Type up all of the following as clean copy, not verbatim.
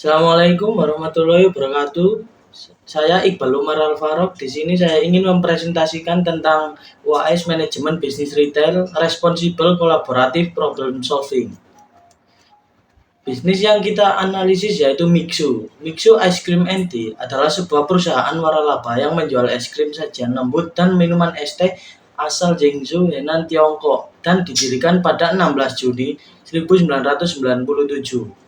Assalamualaikum warahmatullahi wabarakatuh. Saya Iqbal Umar Al-Farouk. Di sini saya ingin mempresentasikan tentang UAS Manajemen Bisnis Retail, Responsible Kolaboratif Problem Solving. Bisnis yang kita analisis yaitu Mixu. Mixu Ice Cream and Tea adalah sebuah perusahaan waralaba yang menjual es krim sajian lembut dan minuman es teh asal Jiangsu, Henan, Tiongkok dan didirikan pada 16 Juni 1997.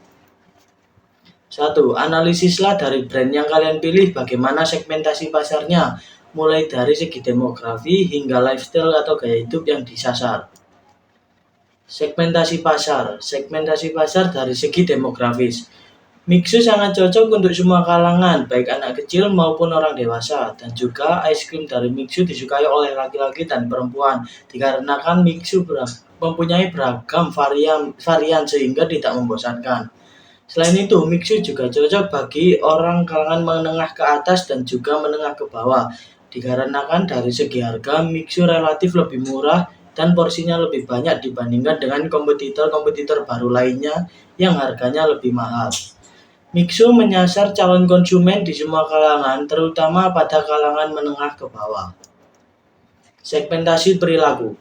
1. Analisislah dari brand yang kalian pilih bagaimana segmentasi pasarnya, mulai dari segi demografi hingga lifestyle atau gaya hidup yang disasar. Segmentasi pasar dari segi demografis. Mixu sangat cocok untuk semua kalangan, baik anak kecil maupun orang dewasa, dan juga ice cream dari Mixu disukai oleh laki-laki dan perempuan, dikarenakan Mixu mempunyai beragam varian sehingga tidak membosankan. Selain itu, Mixu juga cocok bagi orang kalangan menengah ke atas dan juga menengah ke bawah, dikarenakan dari segi harga, Mixu relatif lebih murah dan porsinya lebih banyak dibandingkan dengan kompetitor-kompetitor baru lainnya yang harganya lebih mahal. Mixu menyasar calon konsumen di semua kalangan, terutama pada kalangan menengah ke bawah. Segmentasi perilaku.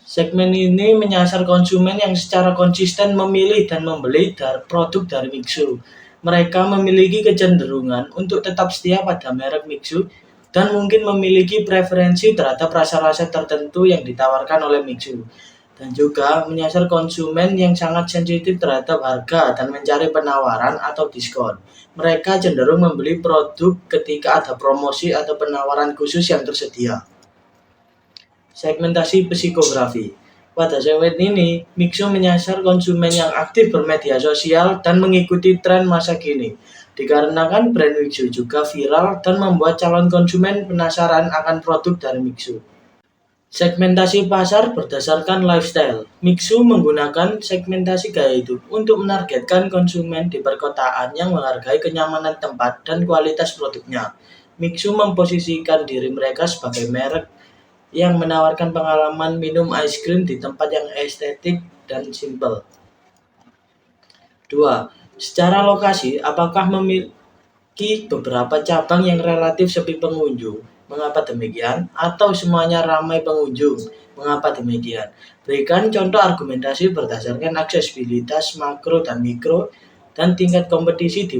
Segmen ini menyasar konsumen yang secara konsisten memilih dan membeli produk dari Mixu. Mereka memiliki kecenderungan untuk tetap setia pada merek Mixu dan mungkin memiliki preferensi terhadap rasa-rasa tertentu yang ditawarkan oleh Mixu. Dan juga menyasar konsumen yang sangat sensitif terhadap harga dan mencari penawaran atau diskon. Mereka cenderung membeli produk ketika ada promosi atau penawaran khusus yang tersedia. Segmentasi psikografi. Pada segmen ini, Mixu menyasar konsumen yang aktif bermedia sosial dan mengikuti tren masa kini. Dikarenakan brand Mixu juga viral dan membuat calon konsumen penasaran akan produk dari Mixu. Segmentasi pasar berdasarkan lifestyle. Mixu menggunakan segmentasi gaya hidup untuk menargetkan konsumen di perkotaan yang menghargai kenyamanan tempat dan kualitas produknya. Mixu memposisikan diri mereka sebagai merek yang menawarkan pengalaman minum ice cream di tempat yang estetik dan simpel. 2. Secara lokasi, apakah memiliki beberapa cabang yang relatif sepi pengunjung? Mengapa demikian? Atau semuanya ramai pengunjung? Mengapa demikian? Berikan contoh argumentasi berdasarkan aksesibilitas makro dan mikro dan tingkat kompetisi di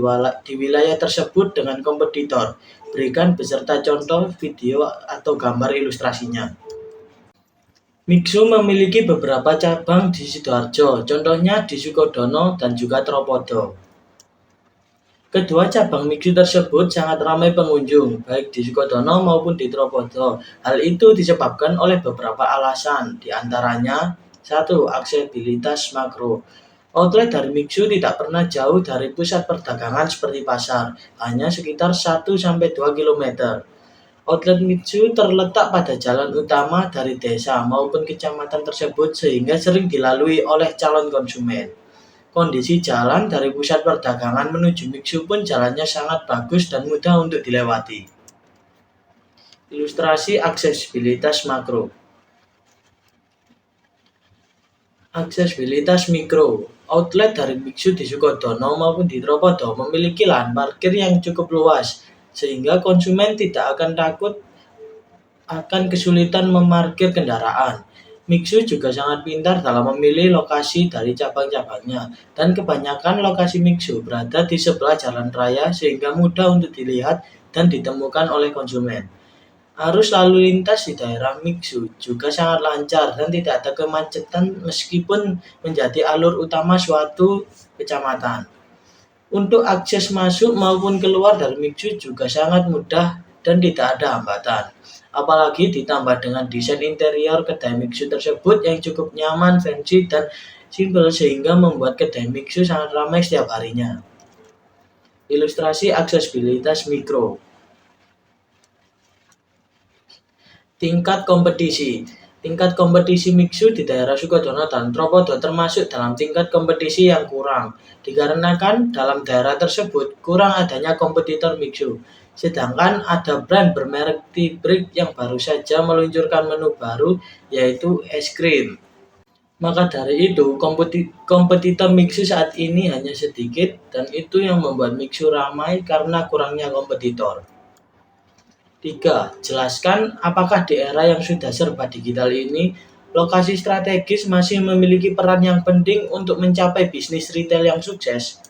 wilayah tersebut dengan kompetitor. Berikan beserta contoh video atau gambar ilustrasinya. Mixu memiliki beberapa cabang di Sidoarjo, contohnya di Sukodono dan juga Tropodo. Kedua cabang Mixu tersebut sangat ramai pengunjung, baik di Sukodono maupun di Tropodo. Hal itu disebabkan oleh beberapa alasan, di antaranya 1. Aksesibilitas makro. Outlet dari Mixu tidak pernah jauh dari pusat perdagangan seperti pasar, hanya sekitar 1-2 km. Outlet Mixu terletak pada jalan utama dari desa maupun kecamatan tersebut sehingga sering dilalui oleh calon konsumen. Kondisi jalan dari pusat perdagangan menuju Mixu pun jalannya sangat bagus dan mudah untuk dilewati. Ilustrasi aksesibilitas makro. Aksesibilitas mikro. Outlet dari Mixu di Sukodono maupun di Tropodo memiliki lahan parkir yang cukup luas, sehingga konsumen tidak akan takut akan kesulitan memarkir kendaraan. Mixu juga sangat pintar dalam memilih lokasi dari cabang-cabangnya, dan kebanyakan lokasi Mixu berada di sebelah jalan raya sehingga mudah untuk dilihat dan ditemukan oleh konsumen. Arus lalu lintas di daerah Mixu juga sangat lancar dan tidak ada kemacetan meskipun menjadi alur utama suatu kecamatan. Untuk akses masuk maupun keluar dari Mixu juga sangat mudah dan tidak ada hambatan. Apalagi ditambah dengan desain interior kedai Mixu tersebut yang cukup nyaman, fancy, dan simpel sehingga membuat kedai Mixu sangat ramai setiap harinya. Ilustrasi aksesibilitas mikro. Tingkat kompetisi. Tingkat kompetisi Mixu di daerah Sukodono dan Tropodo termasuk dalam tingkat kompetisi yang kurang, dikarenakan dalam daerah tersebut kurang adanya kompetitor Mixu. Sedangkan ada brand bermerek Tea Break yang baru saja meluncurkan menu baru yaitu es krim. Maka dari itu, kompetitor Mixu saat ini hanya sedikit dan itu yang membuat Mixu ramai karena kurangnya kompetitor. 3. Jelaskan apakah di era yang sudah serba digital ini, lokasi strategis masih memiliki peran yang penting untuk mencapai bisnis retail yang sukses.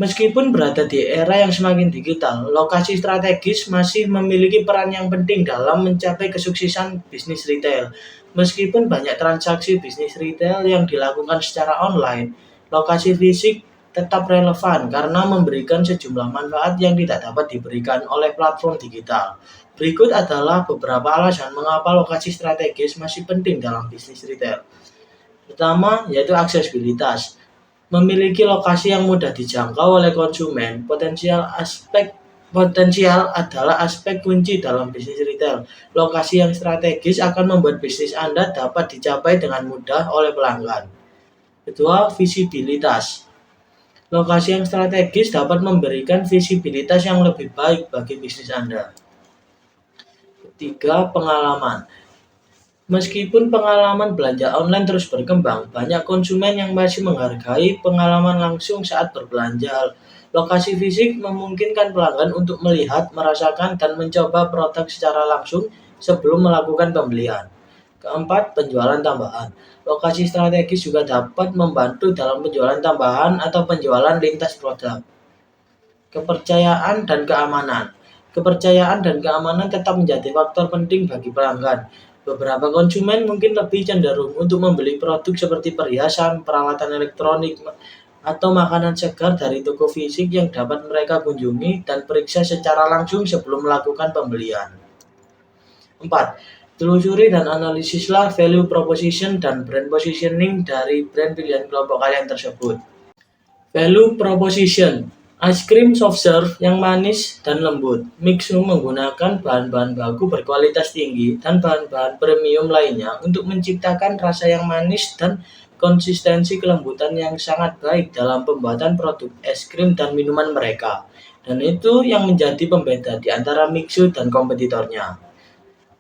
Meskipun berada di era yang semakin digital, lokasi strategis masih memiliki peran yang penting dalam mencapai kesuksesan bisnis retail. Meskipun banyak transaksi bisnis retail yang dilakukan secara online, lokasi fisik tetap relevan karena memberikan sejumlah manfaat yang tidak dapat diberikan oleh platform digital. Berikut adalah beberapa alasan mengapa lokasi strategis masih penting dalam bisnis retail. Pertama, yaitu aksesibilitas. Memiliki lokasi yang mudah dijangkau oleh konsumen, potensial adalah aspek kunci dalam bisnis retail. Lokasi yang strategis akan membuat bisnis Anda dapat dicapai dengan mudah oleh pelanggan. Kedua, visibilitas. Lokasi yang strategis dapat memberikan visibilitas yang lebih baik bagi bisnis Anda. Ketiga, pengalaman. Meskipun pengalaman belanja online terus berkembang, banyak konsumen yang masih menghargai pengalaman langsung saat berbelanja. Lokasi fisik memungkinkan pelanggan untuk melihat, merasakan, dan mencoba produk secara langsung sebelum melakukan pembelian. Keempat, penjualan tambahan. Lokasi strategis juga dapat membantu dalam penjualan tambahan atau penjualan lintas produk. Kepercayaan dan keamanan. Kepercayaan dan keamanan tetap menjadi faktor penting bagi pelanggan. Beberapa konsumen mungkin lebih cenderung untuk membeli produk seperti perhiasan, peralatan elektronik, atau makanan segar dari toko fisik yang dapat mereka kunjungi dan periksa secara langsung sebelum melakukan pembelian. 4. Telusuri dan analisislah value proposition dan brand positioning dari brand pilihan kelompok kalian tersebut. Value proposition. Es krim soft serve yang manis dan lembut. Mixu menggunakan bahan-bahan baku berkualitas tinggi dan bahan-bahan premium lainnya untuk menciptakan rasa yang manis dan konsistensi kelembutan yang sangat baik dalam pembuatan produk es krim dan minuman mereka. Dan itu yang menjadi pembeda di antara Mixu dan kompetitornya.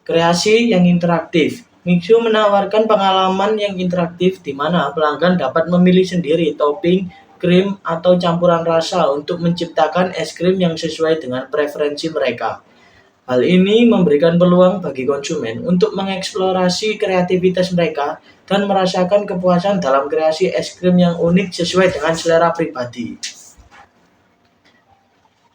Kreasi yang interaktif. Mixu menawarkan pengalaman yang interaktif di mana pelanggan dapat memilih sendiri topping, krim, atau campuran rasa untuk menciptakan es krim yang sesuai dengan preferensi mereka. Hal ini memberikan peluang bagi konsumen untuk mengeksplorasi kreativitas mereka dan merasakan kepuasan dalam kreasi es krim yang unik sesuai dengan selera pribadi.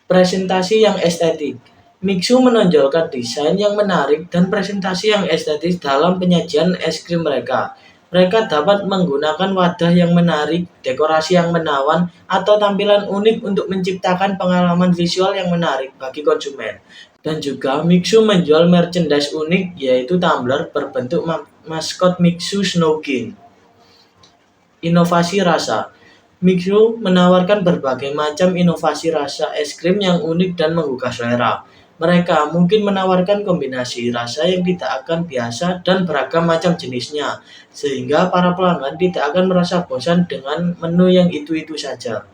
Presentasi yang estetik. Mixu menonjolkan desain yang menarik dan presentasi yang estetis dalam penyajian es krim mereka. Mereka dapat menggunakan wadah yang menarik, dekorasi yang menawan, atau tampilan unik untuk menciptakan pengalaman visual yang menarik bagi konsumen. Dan juga Mixu menjual merchandise unik yaitu tumbler berbentuk maskot Mixu Snow King. Inovasi rasa. Mixu menawarkan berbagai macam inovasi rasa es krim yang unik dan menggugah selera. Mereka mungkin menawarkan kombinasi rasa yang tidak akan biasa dan beragam macam jenisnya, sehingga para pelanggan tidak akan merasa bosan dengan menu yang itu-itu saja.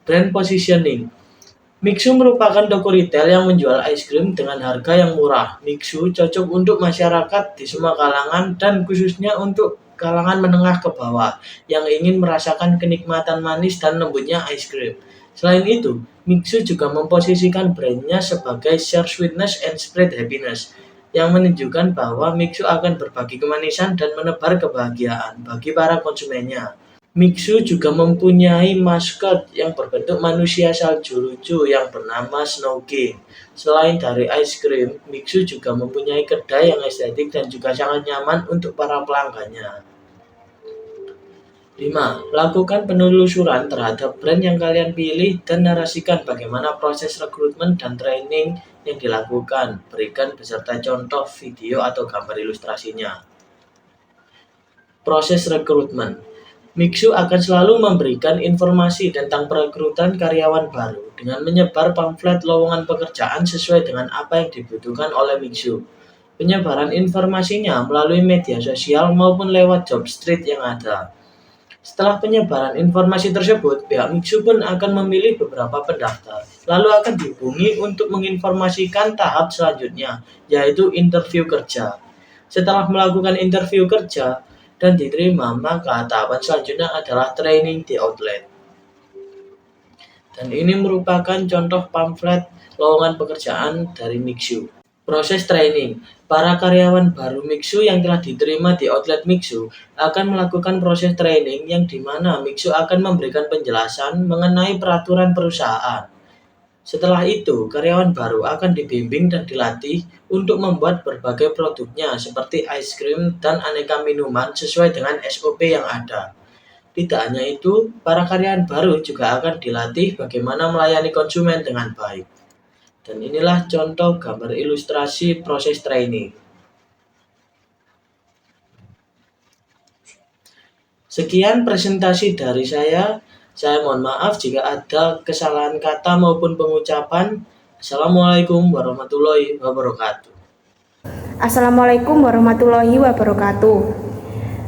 Brand positioning. Mixu merupakan toko retail yang menjual es krim dengan harga yang murah. Mixu cocok untuk masyarakat di semua kalangan dan khususnya untuk kalangan menengah ke bawah yang ingin merasakan kenikmatan manis dan lembutnya es krim. Selain itu, Mixu juga memposisikan brandnya sebagai share sweetness and spread happiness, yang menunjukkan bahwa Mixu akan berbagi kemanisan dan menebar kebahagiaan bagi para konsumennya. Mixu juga mempunyai maskot yang berbentuk manusia salju lucu yang bernama Snow King. Selain dari es krim, Mixu juga mempunyai kedai yang estetik dan juga sangat nyaman untuk para pelanggannya. 5. Lakukan penelusuran terhadap brand yang kalian pilih dan narasikan bagaimana proses rekrutmen dan training yang dilakukan. Berikan beserta contoh video atau gambar ilustrasinya. Proses rekrutmen. Mixu akan selalu memberikan informasi tentang perekrutan karyawan baru dengan menyebar pamflet lowongan pekerjaan sesuai dengan apa yang dibutuhkan oleh Mixu. Penyebaran informasinya melalui media sosial maupun lewat job street yang ada. Setelah penyebaran informasi tersebut, pihak Mixu pun akan memilih beberapa pendaftar, lalu akan dihubungi untuk menginformasikan tahap selanjutnya, yaitu interview kerja. Setelah melakukan interview kerja dan diterima, maka tahapan selanjutnya adalah training di outlet. Dan ini merupakan contoh pamflet lowongan pekerjaan dari Mixu. Proses training. Para karyawan baru Mixu yang telah diterima di outlet Mixu akan melakukan proses training yang dimana Mixu akan memberikan penjelasan mengenai peraturan perusahaan. Setelah itu, karyawan baru akan dibimbing dan dilatih untuk membuat berbagai produknya seperti es krim dan aneka minuman sesuai dengan SOP yang ada. Tidak hanya itu, para karyawan baru juga akan dilatih bagaimana melayani konsumen dengan baik. Dan inilah contoh gambar ilustrasi proses training. Sekian presentasi dari saya. Saya mohon maaf jika ada kesalahan kata maupun pengucapan. Assalamualaikum warahmatullahi wabarakatuh. Assalamualaikum warahmatullahi wabarakatuh.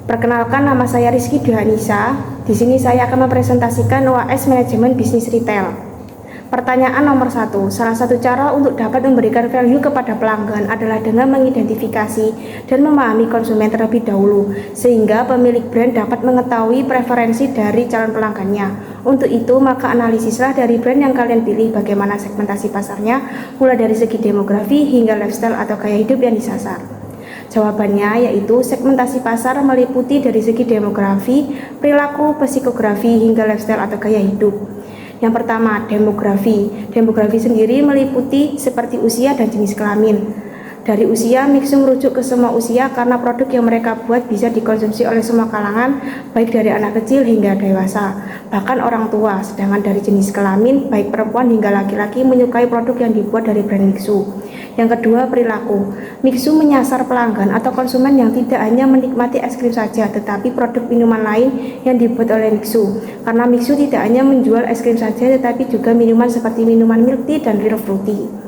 Perkenalkan, nama saya Rizky Dhanisa. Di sini saya akan mempresentasikan UAS Manajemen Bisnis Retail. Pertanyaan nomor 1. Salah satu cara untuk dapat memberikan value kepada pelanggan adalah dengan mengidentifikasi dan memahami konsumen terlebih dahulu, sehingga pemilik brand dapat mengetahui preferensi dari calon pelanggannya. Untuk itu, maka analisislah dari brand yang kalian pilih bagaimana segmentasi pasarnya, mulai dari segi demografi hingga lifestyle atau gaya hidup yang disasar. Jawabannya yaitu segmentasi pasar meliputi dari segi demografi, perilaku, psikografi, hingga lifestyle atau gaya hidup. Yang pertama, demografi. Demografi sendiri meliputi seperti usia dan jenis kelamin. Dari usia, Mixu merujuk ke semua usia karena produk yang mereka buat bisa dikonsumsi oleh semua kalangan, baik dari anak kecil hingga dewasa, bahkan orang tua. Sedangkan dari jenis kelamin, baik perempuan hingga laki-laki menyukai produk yang dibuat dari brand Mixu. Yang kedua, perilaku. Mixu menyasar pelanggan atau konsumen yang tidak hanya menikmati es krim saja, tetapi produk minuman lain yang dibuat oleh Mixu. Karena Mixu tidak hanya menjual es krim saja, tetapi juga minuman seperti minuman milk tea dan real fruity.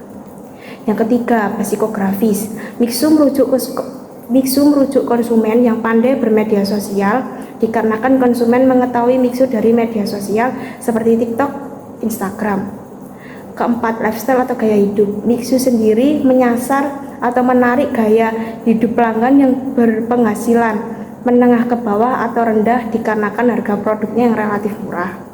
Yang ketiga, psikografis. Mixu merujuk konsumen yang pandai bermedia sosial, dikarenakan konsumen mengetahui Mixu dari media sosial seperti TikTok, Instagram. Keempat, lifestyle atau gaya hidup. Mixu sendiri menyasar atau menarik gaya hidup pelanggan yang berpenghasilan menengah ke bawah atau rendah dikarenakan harga produknya yang relatif murah.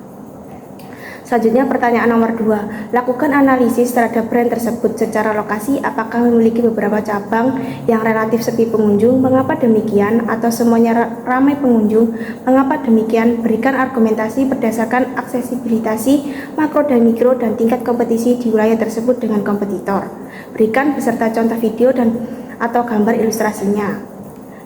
Selanjutnya, pertanyaan nomor 2. Lakukan analisis terhadap brand tersebut secara lokasi, apakah memiliki beberapa cabang yang relatif sepi pengunjung, mengapa demikian, atau semuanya ramai pengunjung, mengapa demikian. Berikan argumentasi berdasarkan aksesibilitas makro dan mikro dan tingkat kompetisi di wilayah tersebut dengan kompetitor. Berikan beserta contoh video dan atau gambar ilustrasinya.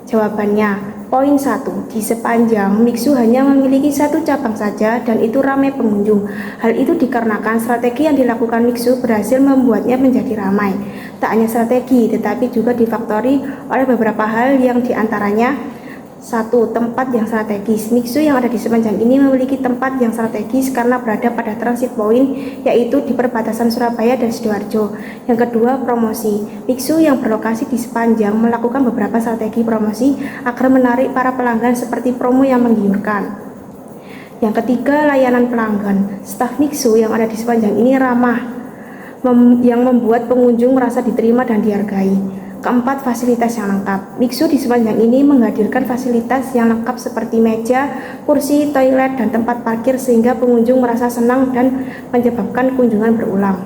Jawabannya, poin 1. Di sepanjang Mixu hanya memiliki satu cabang saja dan itu ramai pengunjung. Hal itu dikarenakan strategi yang dilakukan Mixu berhasil membuatnya menjadi ramai. Tak hanya strategi, tetapi juga difaktori oleh beberapa hal yang diantaranya: 1. Tempat yang strategis. Mixu yang ada di sepanjang ini memiliki tempat yang strategis karena berada pada transit point, yaitu di perbatasan Surabaya dan Sidoarjo. Yang kedua, promosi. Mixu yang berlokasi di sepanjang melakukan beberapa strategi promosi agar menarik para pelanggan seperti promo yang menggiurkan. Yang ketiga, layanan pelanggan. Staf Mixu yang ada di sepanjang ini ramah, yang membuat pengunjung merasa diterima dan dihargai. Keempat, fasilitas yang lengkap. Mixu di sepanjang ini menghadirkan fasilitas yang lengkap seperti meja, kursi, toilet, dan tempat parkir sehingga pengunjung merasa senang dan menyebabkan kunjungan berulang.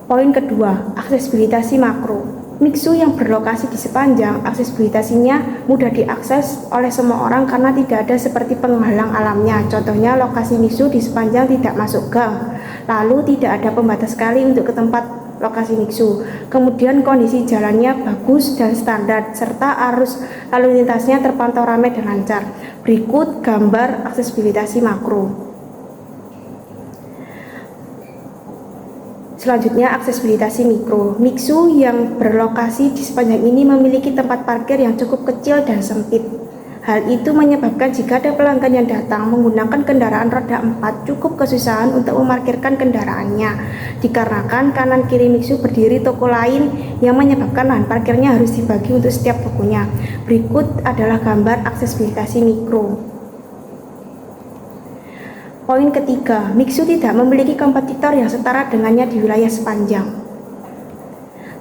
Poin kedua, aksesibilitas makro. Mixu yang berlokasi di sepanjang, aksesibilitasnya mudah diakses oleh semua orang karena tidak ada seperti penghalang alamnya. Contohnya, lokasi Mixu di sepanjang tidak masuk gang, lalu tidak ada pembatas kali untuk ke tempat lokasi Mixu. Kemudian kondisi jalannya bagus dan standar, serta arus lalu lintasnya terpantau ramai dan lancar. Berikut gambar aksesibilitas makro. Selanjutnya, aksesibilitas mikro. Mixu yang berlokasi di sepanjang ini memiliki tempat parkir yang cukup kecil dan sempit. Hal itu menyebabkan jika ada pelanggan yang datang menggunakan kendaraan roda 4 cukup kesusahan untuk memarkirkan kendaraannya, dikarenakan kanan kiri Mixu berdiri toko lain yang menyebabkan lahan parkirnya harus dibagi untuk setiap tokonya. Berikut adalah gambar aksesibilitas mikro. Poin ketiga, Mixu tidak memiliki kompetitor yang setara dengannya di wilayah sepanjang.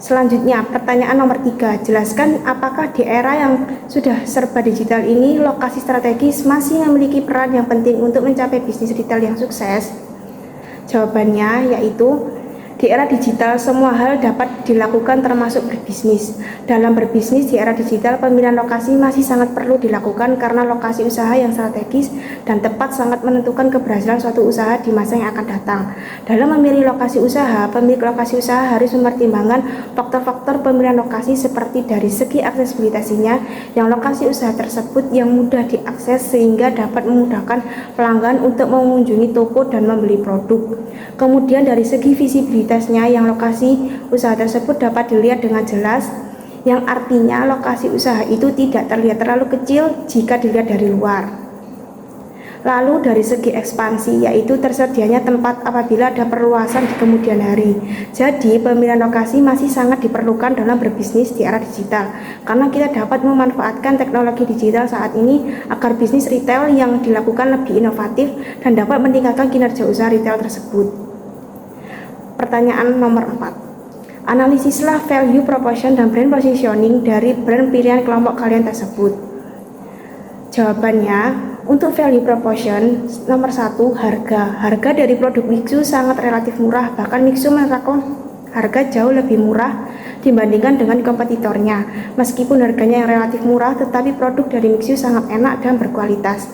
Selanjutnya, pertanyaan nomor 3. Jelaskan apakah di era yang sudah serba digital ini, lokasi strategis masih memiliki peran yang penting untuk mencapai bisnis retail yang sukses? Jawabannya yaitu, di era digital semua hal dapat dilakukan termasuk berbisnis. Dalam berbisnis di era digital, pemilihan lokasi masih sangat perlu dilakukan karena lokasi usaha yang strategis dan tepat sangat menentukan keberhasilan suatu usaha di masa yang akan datang. Dalam memilih lokasi usaha, pemilik lokasi usaha harus mempertimbangkan faktor-faktor pemilihan lokasi seperti dari segi aksesibilitasnya, yang lokasi usaha tersebut yang mudah diakses sehingga dapat memudahkan pelanggan untuk mengunjungi toko dan membeli produk. Kemudian dari segi visibilitasnya, yang lokasi usaha tersebut dapat dilihat dengan jelas, yang artinya lokasi usaha itu tidak terlihat terlalu kecil jika dilihat dari luar. Lalu dari segi ekspansi, yaitu tersedianya tempat apabila ada perluasan di kemudian hari. Jadi pemilihan lokasi masih sangat diperlukan dalam berbisnis di era digital, karena kita dapat memanfaatkan teknologi digital saat ini agar bisnis retail yang dilakukan lebih inovatif dan dapat meningkatkan kinerja usaha retail tersebut. Pertanyaan nomor 4. Analisislah value proposition dan brand positioning dari brand pilihan kelompok kalian tersebut. Jawabannya, untuk value proposition, nomor 1, harga. Harga dari produk Mixu sangat relatif murah, bahkan Mixu menerapkan harga jauh lebih murah dibandingkan dengan kompetitornya. Meskipun harganya yang relatif murah, tetapi produk dari Mixu sangat enak dan berkualitas.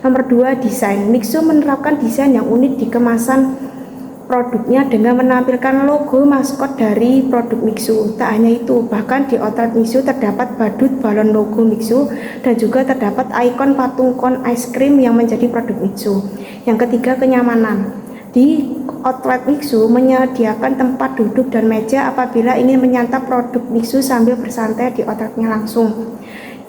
Nomor 2, desain. Mixu menerapkan desain yang unik di kemasan produknya dengan menampilkan logo maskot dari produk Mixu. Tak hanya itu, bahkan di outlet Mixu terdapat badut balon logo Mixu dan juga terdapat ikon patung kon ice cream yang menjadi produk Mixu. Yang ketiga, kenyamanan. Di outlet Mixu menyediakan tempat duduk dan meja apabila ingin menyantap produk Mixu sambil bersantai di outletnya langsung.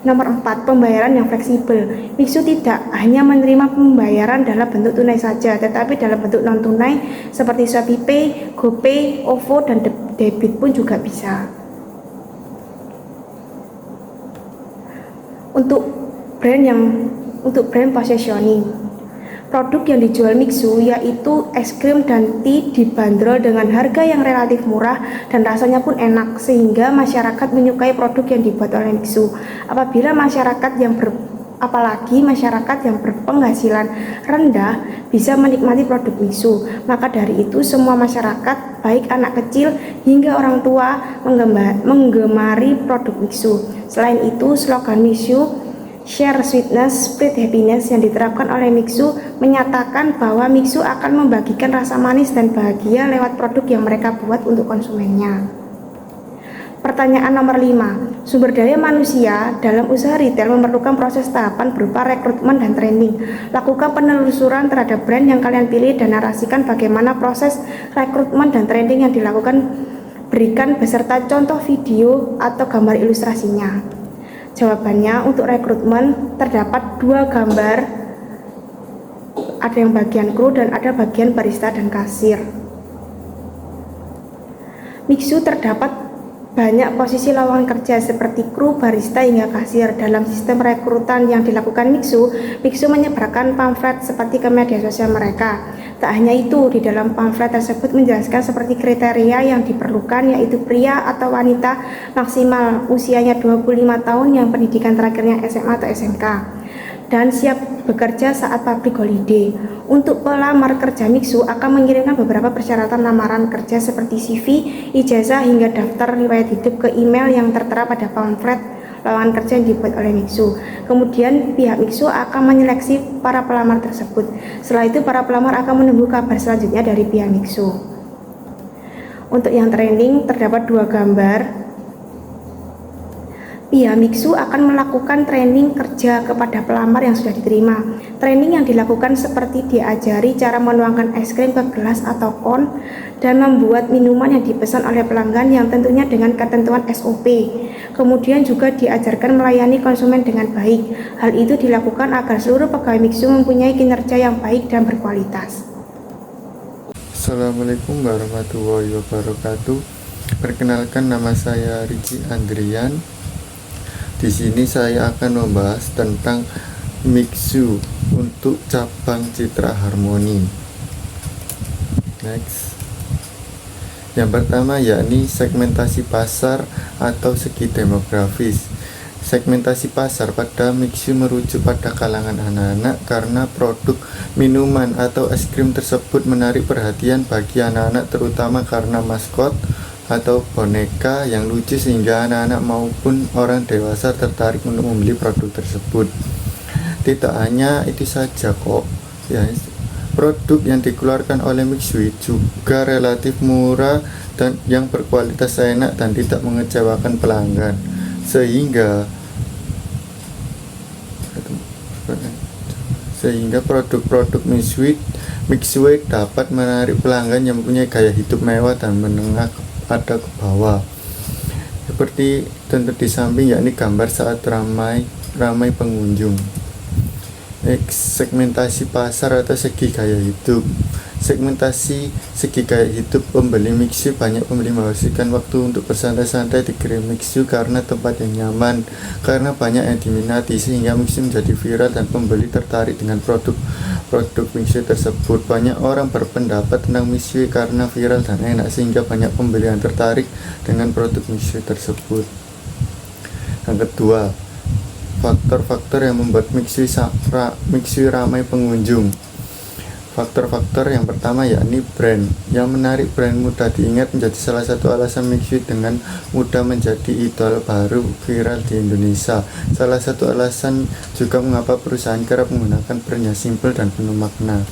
Nomor 4, pembayaran yang fleksibel. Mixu tidak hanya menerima pembayaran dalam bentuk tunai saja, tetapi dalam bentuk non-tunai seperti ShopeePay, GoPay, OVO, dan debit pun juga bisa. Untuk brand positioning, produk yang dijual Mixu yaitu es krim dan teh dibanderol dengan harga yang relatif murah dan rasanya pun enak, sehingga masyarakat menyukai produk yang dibuat oleh Mixu. Apalagi masyarakat yang berpenghasilan rendah bisa menikmati produk Mixu. Maka dari itu semua masyarakat, baik anak kecil hingga orang tua, menggemari produk Mixu. Selain itu, slogan Mixu Share Sweetness, Spread Happiness yang diterapkan oleh Mixu menyatakan bahwa Mixu akan membagikan rasa manis dan bahagia lewat produk yang mereka buat untuk konsumennya. Pertanyaan nomor 5. Sumber daya manusia dalam usaha retail memerlukan proses tahapan berupa rekrutmen dan training. Lakukan penelusuran terhadap brand yang kalian pilih dan narasikan bagaimana proses rekrutmen dan training yang dilakukan. Berikan beserta contoh video atau gambar ilustrasinya. Jawabannya, untuk rekrutmen terdapat 2 gambar, ada yang bagian kru dan ada bagian barista dan kasir. Mixu terdapat banyak posisi lowongan kerja seperti kru, barista hingga kasir. Dalam sistem rekrutan yang dilakukan Mixu menyebarkan pamflet seperti ke media sosial mereka. Tak hanya itu, di dalam pamflet tersebut menjelaskan seperti kriteria yang diperlukan, yaitu pria atau wanita maksimal usianya 25 tahun yang pendidikan terakhirnya SMA atau SMK dan siap bekerja saat public holiday. Untuk pelamar kerja Mixu akan mengirimkan beberapa persyaratan lamaran kerja seperti CV, ijazah hingga daftar riwayat hidup ke email yang tertera pada pamflet lowongan kerja yang dibuat oleh Mixu. Kemudian pihak Mixu akan menyeleksi para pelamar tersebut. Setelah itu para pelamar akan menunggu kabar selanjutnya dari pihak Mixu. Untuk yang training terdapat 2 gambar. Pihak Mixu akan melakukan training kerja kepada pelamar yang sudah diterima. Training yang dilakukan seperti diajari cara menuangkan es krim ke gelas atau kon dan membuat minuman yang dipesan oleh pelanggan yang tentunya dengan ketentuan SOP. Kemudian juga diajarkan melayani konsumen dengan baik. Hal itu dilakukan agar seluruh pegawai Mixu mempunyai kinerja yang baik dan berkualitas. Assalamualaikum warahmatullahi wabarakatuh. Perkenalkan, nama saya Riki Andrian. Di sini saya akan membahas tentang Mixu untuk cabang Citra Harmoni. Next. Yang pertama yakni segmentasi pasar atau segi demografis. Segmentasi pasar pada Mixu merujuk pada kalangan anak-anak karena produk minuman atau es krim tersebut menarik perhatian bagi anak-anak, terutama karena maskot atau boneka yang lucu sehingga anak-anak maupun orang dewasa tertarik untuk membeli produk tersebut. Tidak hanya itu saja kok ya, produk yang dikeluarkan oleh Mixu juga relatif murah dan yang berkualitas enak dan tidak mengecewakan pelanggan, sehingga produk-produk Mixu dapat menarik pelanggan yang mempunyai gaya hidup mewah dan menengah pada ke bawah. Seperti tentu di samping yakni gambar saat ramai pengunjung. Segmentasi pasar atau segi gaya hidup. Segmentasi segi gaya hidup pembeli Mixu. Banyak pembeli menghabiskan waktu untuk bersantai-santai di gerai Mixu karena tempat yang nyaman, karena banyak yang diminati sehingga Mixu menjadi viral dan pembeli tertarik dengan produk Mixu tersebut. Banyak orang berpendapat tentang Mixu karena viral dan enak sehingga banyak pembeli yang tertarik dengan produk Mixu tersebut. Yang kedua, faktor-faktor yang membuat Mixu ramai pengunjung. Faktor-faktor yang pertama yakni brand. Yang menarik brand mudah diingat menjadi salah satu alasan Mixu dengan mudah menjadi idol baru viral di Indonesia. Salah satu alasan juga mengapa perusahaan kerap menggunakan brand yang simpel dan penuh makna.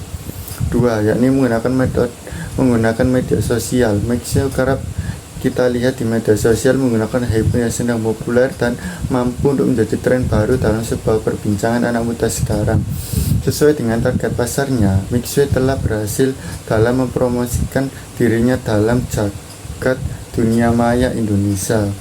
Dua, yakni menggunakan media sosial. Mixu kerap kita lihat di media sosial menggunakan hype yang sedang populer dan mampu untuk menjadi tren baru dalam sebuah perbincangan anak muda sekarang. Sesuai dengan target pasarnya, Mixu telah berhasil dalam mempromosikan dirinya dalam jagat dunia maya Indonesia.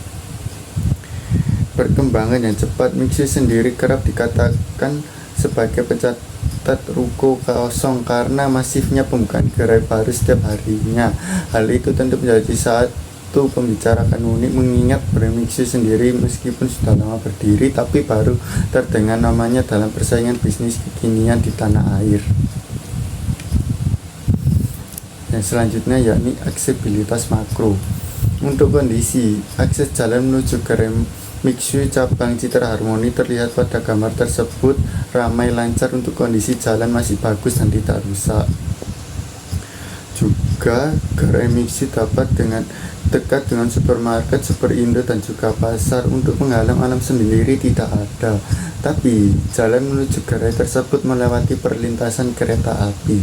Perkembangan yang cepat. Mixu sendiri kerap dikatakan sebagai pencatat ruko kosong karena masifnya pembukaan gerai baru setiap harinya. Hal itu tentu menjadi satu pembicarakan unik, mengingat brand Mixu sendiri meskipun sudah lama berdiri tapi baru terdengar namanya dalam persaingan bisnis kekinian di tanah air. Yang selanjutnya yakni aksesibilitas makro. Untuk kondisi akses jalan menuju gerai Mixu cabang Citra Harmoni terlihat pada gambar tersebut ramai lancar. Untuk kondisi jalan masih bagus dan tidak rusak. Juga gerai Mixu dapat dekat dengan supermarket, Superindo dan juga pasar. Untuk menghalang alam sendiri tidak ada, tapi jalan menuju gerai tersebut melewati perlintasan kereta api.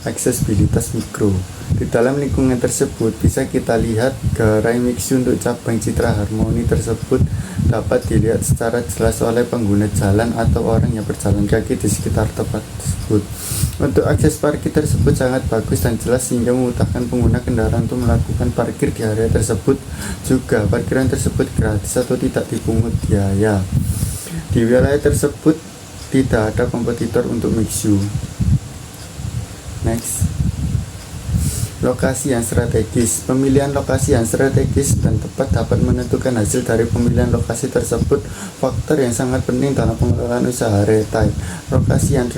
Aksesibilitas mikro. Di dalam lingkungan tersebut bisa kita lihat gerai Mixu untuk cabang Citra Harmoni tersebut dapat dilihat secara jelas oleh pengguna jalan atau orang yang berjalan kaki di sekitar tempat tersebut. Untuk akses parkir tersebut sangat bagus dan jelas sehingga memudahkan pengguna kendaraan untuk melakukan parkir di area tersebut. Juga parkiran tersebut gratis atau tidak dipungut biaya. Di wilayah tersebut tidak ada kompetitor untuk Mixu. Next, lokasi yang strategis. Pemilihan lokasi yang strategis dan tepat dapat menentukan hasil dari pemilihan lokasi tersebut. Faktor yang sangat penting dalam pengelolaan usaha retail. Lokasi yang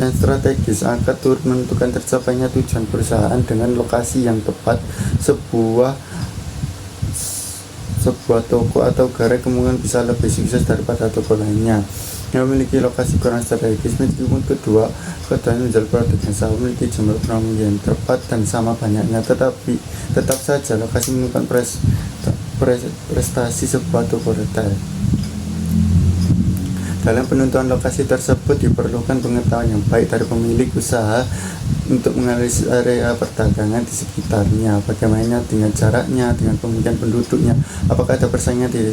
strategis akan turut menentukan tercapainya tujuan perusahaan. Dengan lokasi yang tepat, sebuah toko atau gerai kemungkinan bisa lebih sukses daripada toko lainnya yang memiliki lokasi kurang strategis. Meskipun keduanya menjual produk yang sama, memiliki jumlah pengunjung yang tepat dan sama banyaknya, tetapi tetap saja lokasi menentukan prestasi sebuah toko retail. Dalam penentuan lokasi tersebut diperlukan pengetahuan yang baik dari pemilik usaha untuk menganalisis area perdagangan di sekitarnya, bagaimana dengan jaraknya, dengan pemukiman penduduknya, apakah ada persaingan di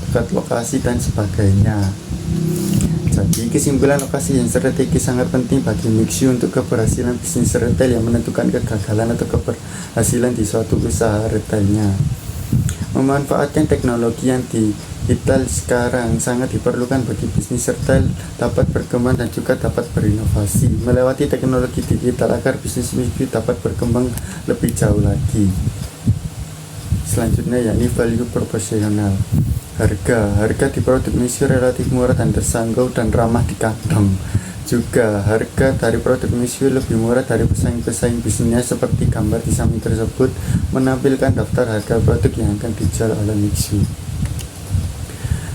dekat lokasi dan sebagainya. Jadi kesimpulan, lokasi yang strategis sangat penting bagi Mixu untuk keberhasilan bisnis retail yang menentukan kegagalan atau keberhasilan di suatu usaha retailnya. Memanfaatkan teknologi yang digital sekarang sangat diperlukan bagi bisnis retail dapat berkembang dan juga dapat berinovasi melewati teknologi digital agar bisnis Mixu dapat berkembang lebih jauh lagi. Selanjutnya yakni value proporsional. Harga di produk Mixu relatif murah dan terjangkau dan ramah di kantong. Juga, harga dari produk Mixu lebih murah dari pesaing-pesaing bisnisnya seperti gambar di samping tersebut menampilkan daftar harga produk yang akan dijual oleh Mixu.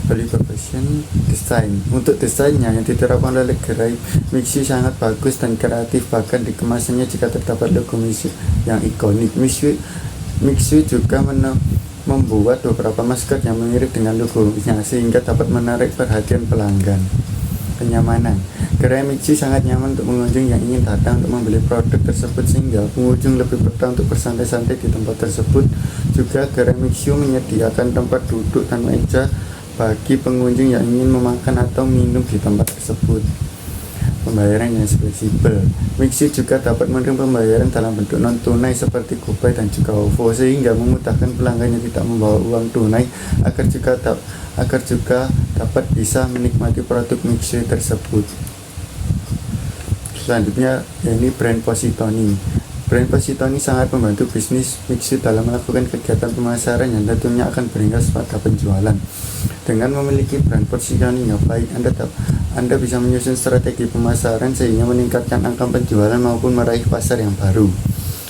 Value proposition desain. Untuk desainnya yang diterapkan oleh gerai Mixu sangat bagus dan kreatif, bahkan di kemasannya jika terdapat logo Mixu yang ikonik. Mixu juga membuat beberapa maskot yang mirip dengan logonya sehingga dapat menarik perhatian pelanggan. Kenyamanan. Gerai Mixu sangat nyaman untuk pengunjung yang ingin datang untuk membeli produk tersebut sehingga pengunjung lebih betah untuk bersantai-santai di tempat tersebut. Juga gerai Mixu menyediakan tempat duduk dan meja bagi pengunjung yang ingin memakan atau minum di tempat tersebut. Pembayaran yang fleksibel. Mixu juga dapat menerima pembayaran dalam bentuk non tunai seperti GoPay dan juga OVO sehingga memudahkan pelanggan yang tidak membawa uang tunai agar juga dapat bisa menikmati produk Mixu tersebut. Selanjutnya yakni brand positioning. Brand positioning sangat membantu bisnis Mixu dalam melakukan kegiatan pemasaran yang tentunya akan berimbas pada penjualan. Dengan memiliki brand positioning yang baik, Anda bisa menyusun strategi pemasaran sehingga meningkatkan angka penjualan maupun meraih pasar yang baru.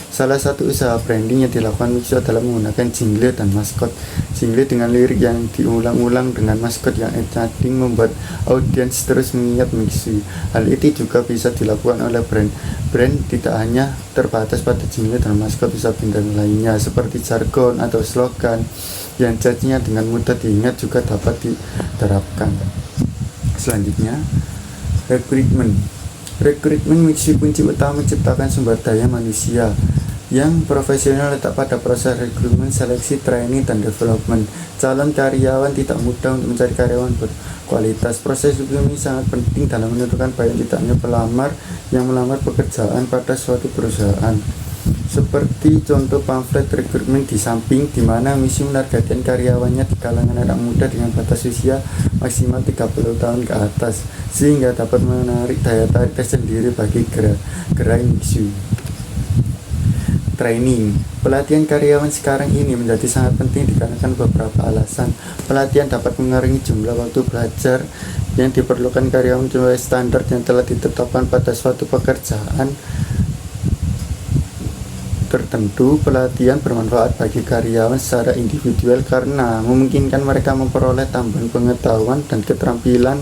Salah satu usaha branding yang dilakukan Mixu adalah menggunakan jingle dan maskot. Jingle dengan lirik yang diulang-ulang dengan maskot yang exciting membuat audiens terus mengingat Mixu. Hal itu juga bisa dilakukan oleh brand tidak hanya terbatas pada jingle dan maskot, usaha brand lainnya seperti jargon atau slogan yang jadinya dengan mudah diingat juga dapat diterapkan. Selanjutnya, rekrutmen Mixu kunci utama menciptakan sumber daya manusia yang profesional letak pada proses rekrutmen, seleksi, training, dan development. Calon karyawan tidak mudah untuk mencari karyawan berkualitas. Proses rekrutmen sangat penting dalam menentukan baik tidaknya pelamar yang melamar pekerjaan pada suatu perusahaan. Seperti contoh pamflet rekrutmen di samping, di mana Mixu menargetkan karyawannya di kalangan anak muda dengan batas usia maksimal 30 tahun ke atas, sehingga dapat menarik daya tarik tersendiri bagi gerai Mixu. Training. Pelatihan karyawan sekarang ini menjadi sangat penting dikarenakan beberapa alasan. Pelatihan dapat mengurangi jumlah waktu belajar yang diperlukan karyawan sesuai standar yang telah ditetapkan pada suatu pekerjaan tertentu. Pelatihan bermanfaat bagi karyawan secara individual karena memungkinkan mereka memperoleh tambahan pengetahuan dan keterampilan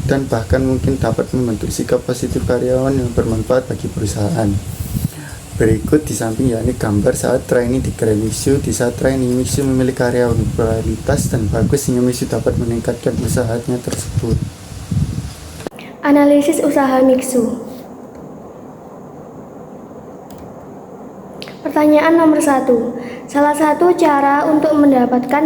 dan bahkan mungkin dapat membentuk sikap positif karyawan yang bermanfaat bagi perusahaan. Berikut di samping yakni gambar saat training di gerai Mixu. Di saat training, Mixu memilih karyawan berkualitas dan bagus sehingga Mixu dapat meningkatkan usahanya tersebut. Analisis usaha Mixu. Pertanyaan nomor 1. Salah satu cara untuk mendapatkan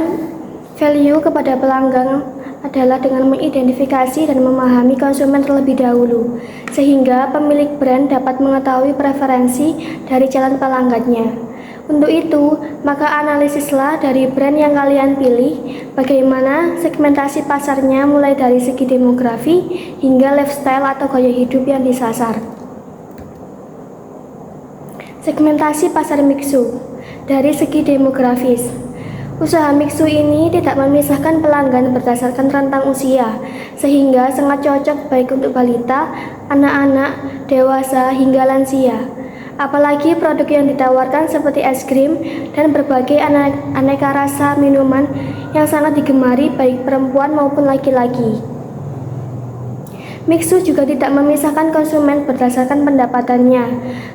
value kepada pelanggan adalah dengan mengidentifikasi dan memahami konsumen terlebih dahulu, sehingga pemilik brand dapat mengetahui preferensi dari calon pelanggannya. Untuk itu, maka analisislah dari brand yang kalian pilih, bagaimana segmentasi pasarnya mulai dari segi demografi hingga lifestyle atau gaya hidup yang disasar. Segmentasi pasar Mixu. Dari segi demografis, usaha Mixu ini tidak memisahkan pelanggan berdasarkan rentang usia, sehingga sangat cocok baik untuk balita, anak-anak, dewasa, hingga lansia. Apalagi produk yang ditawarkan seperti es krim dan berbagai aneka rasa minuman yang sangat digemari baik perempuan maupun laki-laki. Mixu juga tidak memisahkan konsumen berdasarkan pendapatannya.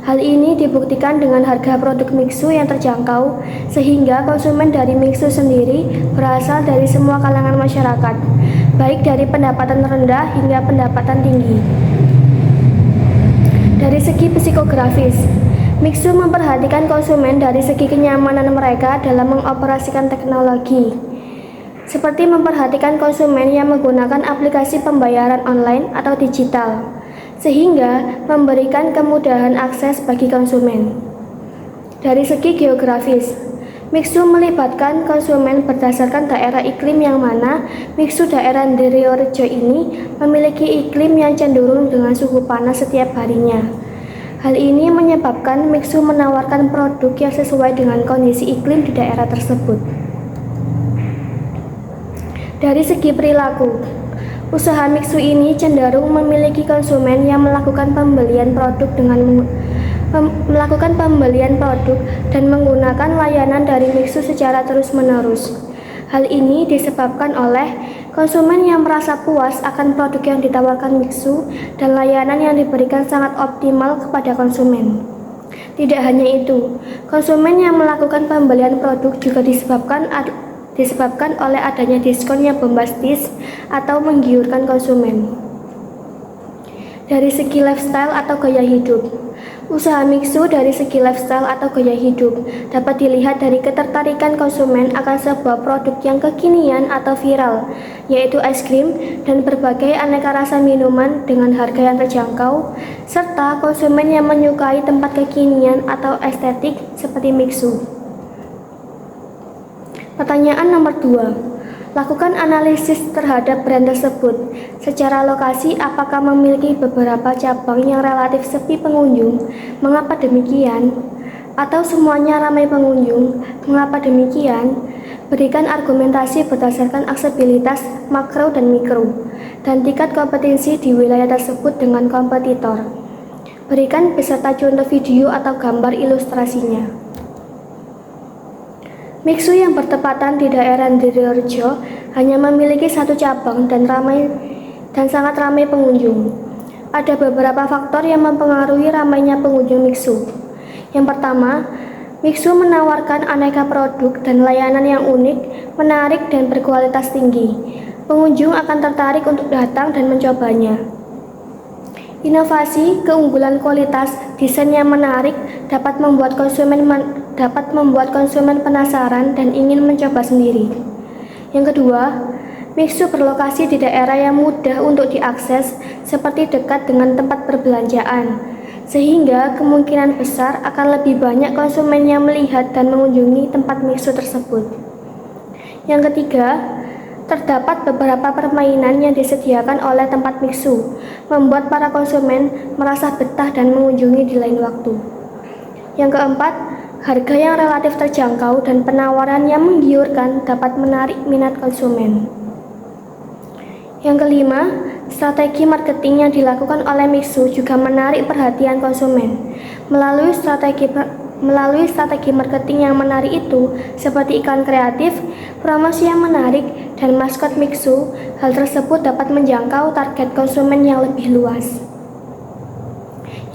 Hal ini dibuktikan dengan harga produk Mixu yang terjangkau, sehingga konsumen dari Mixu sendiri berasal dari semua kalangan masyarakat, baik dari pendapatan rendah hingga pendapatan tinggi. Dari segi psikografis, Mixu memperhatikan konsumen dari segi kenyamanan mereka dalam mengoperasikan teknologi, seperti memperhatikan konsumen yang menggunakan aplikasi pembayaran online atau digital, sehingga memberikan kemudahan akses bagi konsumen. Dari segi geografis, Mixu melibatkan konsumen berdasarkan daerah iklim yang mana Mixu daerah Ndriorejo ini memiliki iklim yang cenderung dengan suhu panas setiap harinya. Hal ini menyebabkan Mixu menawarkan produk yang sesuai dengan kondisi iklim di daerah tersebut. Dari segi perilaku, Usaha mixu ini cenderung memiliki konsumen yang melakukan pembelian produk dan menggunakan layanan dari mixu secara terus-menerus. Hal ini disebabkan oleh konsumen yang merasa puas akan produk yang ditawarkan mixu dan layanan yang diberikan sangat optimal kepada konsumen. Tidak hanya itu, konsumen yang melakukan pembelian produk juga disebabkan oleh adanya diskon yang bombastis atau menggiurkan konsumen. Dari segi lifestyle atau gaya hidup, usaha mixu dari segi lifestyle atau gaya hidup dapat dilihat dari ketertarikan konsumen akan sebuah produk yang kekinian atau viral, yaitu es krim dan berbagai aneka rasa minuman dengan harga yang terjangkau, serta konsumen yang menyukai tempat kekinian atau estetik seperti mixu. Pertanyaan nomor 2. Lakukan analisis terhadap brand tersebut. Secara lokasi, apakah memiliki beberapa cabang yang relatif sepi pengunjung? Mengapa demikian? Atau semuanya ramai pengunjung? Mengapa demikian? Berikan argumentasi berdasarkan aksesibilitas makro dan mikro, dan tingkat kompetensi di wilayah tersebut dengan kompetitor. Berikan beserta contoh video atau gambar ilustrasinya. Mixu yang bertepatan di daerah Ndirejo hanya memiliki satu cabang dan sangat ramai pengunjung. Ada beberapa faktor yang mempengaruhi ramainya pengunjung mixu. Yang pertama, mixu menawarkan aneka produk dan layanan yang unik, menarik, dan berkualitas tinggi. Pengunjung akan tertarik untuk datang dan mencobanya. Inovasi, keunggulan kualitas, desain yang menarik dapat membuat konsumen penasaran dan ingin mencoba sendiri. Yang kedua, mixu berlokasi di daerah yang mudah untuk diakses seperti dekat dengan tempat perbelanjaan, sehingga kemungkinan besar akan lebih banyak konsumen yang melihat dan mengunjungi tempat mixu tersebut. Yang ketiga, terdapat beberapa permainan yang disediakan oleh tempat mixu, membuat para konsumen merasa betah dan mengunjungi di lain waktu. Yang keempat, harga yang relatif terjangkau dan penawaran yang menggiurkan dapat menarik minat konsumen. Yang kelima, strategi marketing yang dilakukan oleh mixu juga menarik perhatian konsumen. Melalui strategi marketing yang menarik itu, seperti iklan kreatif, promosi yang menarik, dan maskot mixu, hal tersebut dapat menjangkau target konsumen yang lebih luas.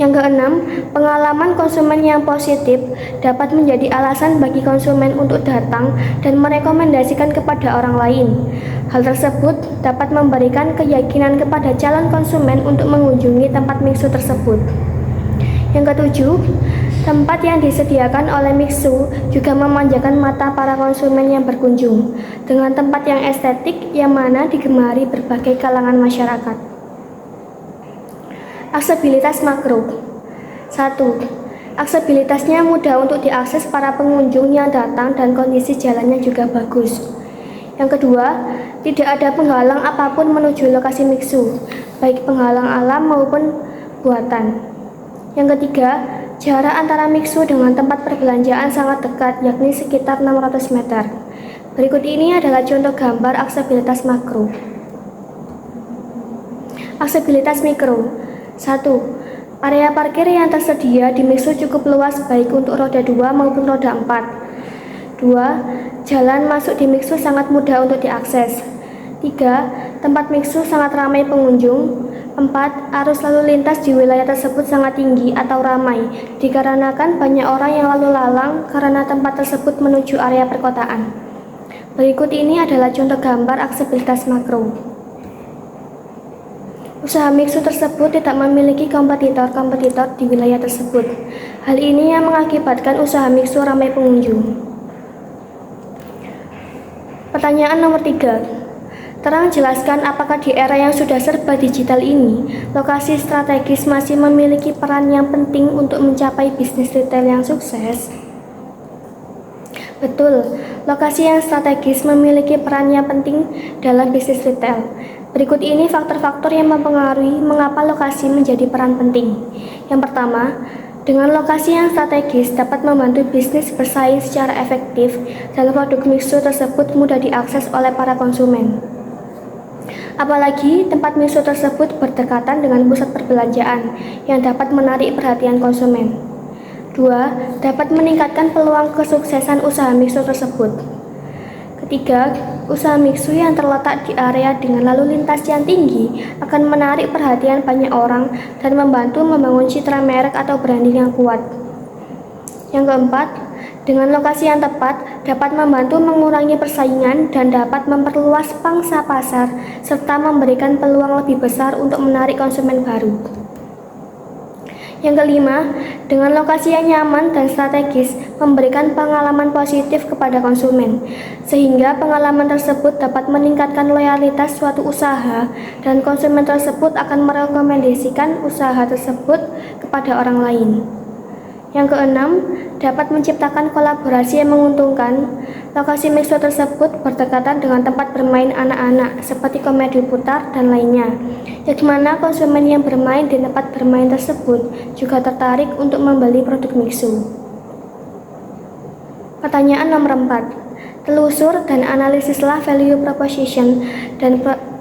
Yang keenam, pengalaman konsumen yang positif dapat menjadi alasan bagi konsumen untuk datang dan merekomendasikan kepada orang lain. Hal tersebut dapat memberikan keyakinan kepada calon konsumen untuk mengunjungi tempat mixu tersebut. Yang ketujuh, tempat yang disediakan oleh mixu juga memanjakan mata para konsumen yang berkunjung dengan tempat yang estetik yang mana digemari berbagai kalangan masyarakat. Aksesibilitas makro. 1. Aksesibilitasnya mudah untuk diakses para pengunjung yang datang dan kondisi jalannya juga bagus. Yang kedua, tidak ada penghalang apapun menuju lokasi mixu, baik penghalang alam maupun buatan. Yang ketiga, jarak antara mixu dengan tempat perbelanjaan sangat dekat, yakni sekitar 600 meter. Berikut ini adalah contoh gambar aksesibilitas makro. Aksesibilitas mikro. 1. Area parkir yang tersedia di mixu cukup luas baik untuk roda 2 maupun roda 4. 2. Jalan masuk di mixu sangat mudah untuk diakses. 3. Tempat mixu sangat ramai pengunjung. 4. Arus lalu lintas di wilayah tersebut sangat tinggi atau ramai dikarenakan banyak orang yang lalu lalang karena tempat tersebut menuju area perkotaan. Berikut ini adalah contoh gambar aksesibilitas makro. Usaha mixu tersebut tidak memiliki kompetitor di wilayah tersebut. Hal ini yang mengakibatkan usaha mixu ramai pengunjung. Pertanyaan nomor 3. Terang jelaskan apakah di era yang sudah serba digital ini, lokasi strategis masih memiliki peran yang penting untuk mencapai bisnis retail yang sukses? Betul, lokasi yang strategis memiliki peran yang penting dalam bisnis retail. Berikut ini faktor-faktor yang mempengaruhi mengapa lokasi menjadi peran penting. Yang pertama, dengan lokasi yang strategis dapat membantu bisnis bersaing secara efektif dan produk mixu tersebut mudah diakses oleh para konsumen. Apalagi tempat mixu tersebut berdekatan dengan pusat perbelanjaan yang dapat menarik perhatian konsumen. 2. Dapat meningkatkan peluang kesuksesan usaha mixu tersebut. Ketiga, usaha mixu yang terletak di area dengan lalu lintas yang tinggi akan menarik perhatian banyak orang dan membantu membangun citra merek atau branding yang kuat. Yang keempat, dengan lokasi yang tepat dapat membantu mengurangi persaingan dan dapat memperluas pangsa pasar serta memberikan peluang lebih besar untuk menarik konsumen baru. Yang kelima, dengan lokasi yang nyaman dan strategis memberikan pengalaman positif kepada konsumen, sehingga pengalaman tersebut dapat meningkatkan loyalitas suatu usaha dan konsumen tersebut akan merekomendasikan usaha tersebut kepada orang lain. Yang keenam, dapat menciptakan kolaborasi yang menguntungkan. Lokasi mixu tersebut berdekatan dengan tempat bermain anak-anak seperti komedi putar dan lainnya, yang dimana konsumen yang bermain di tempat bermain tersebut juga tertarik untuk membeli produk mixu. Pertanyaan nomor 4. Telusur dan analisislah value proposition